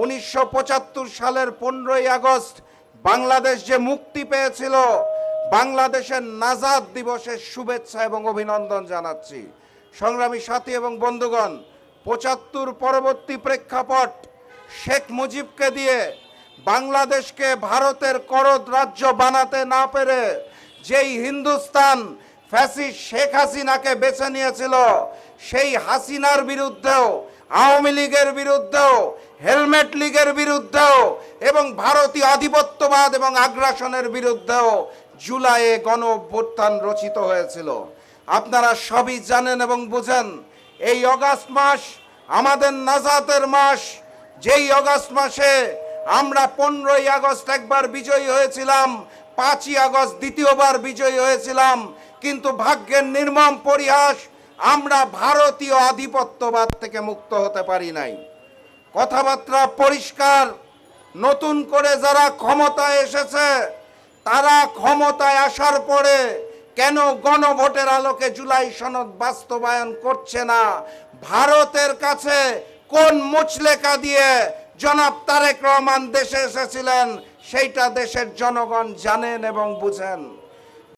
1975 সালের 15ই আগস্ট বাংলাদেশ যে মুক্তি পেয়েছিল, বাংলাদেশের নাজাত দিবসের শুভেচ্ছা এবং অভিনন্দন জানাচ্ছি। সংগ্রামী সাথী এবং বন্ধুগণ, 75 পরবর্তী প্রেক্ষাপট শেখ মুজিবকে দিয়ে বাংলাদেশকে ভারতের করদ রাজ্য বানাতে না পেরে যেই হিন্দুস্তান ফ্যাসিস্ট শেখ হাসিনাকে বেছে নিয়েছিল, সেই হাসিনার বিরুদ্ধেও, আওয়ামী লীগের বিরুদ্ধেও, হেলমেট লীগের বিরুদ্ধেও এবং ভারতীয় আধিপত্যবাদ এবং আগ্রাসনের বিরুদ্ধেও জুলাইয়ে গণ অভ্যুত্থান রচিত হয়েছিল। আপনারা সবই জানেন এবং বুঝেন। এই অগাস্ট মাস আমাদের নাজাতের মাস। যেই অগাস্ট মাসে আমরা 15ই আগস্ট একবার বিজয়ী হয়েছিলাম, 5ই আগস্ট দ্বিতীয়বার বিজয়ী হয়েছিলাম, কিন্তু ভাগ্যের নির্মম পরিহাস, আমরা ভারতীয় আধিপত্যবাদ থেকে মুক্ত হতে পারি নাই। কথাবার্তা পরিষ্কার। নতুন করে যারা ক্ষমতায় এসেছে, তারা ক্ষমতায় আসার পরে কেন গণভোটের আলোকে জুলাই সনদ বাস্তবায়ন করছে না? ভারতের কাছে কোন মুচলেকা দিয়ে জনাব তারেক রহমান দেশে এসেছিলেন, সেইটা দেশের জনগণ জানেন এবং বুঝেন।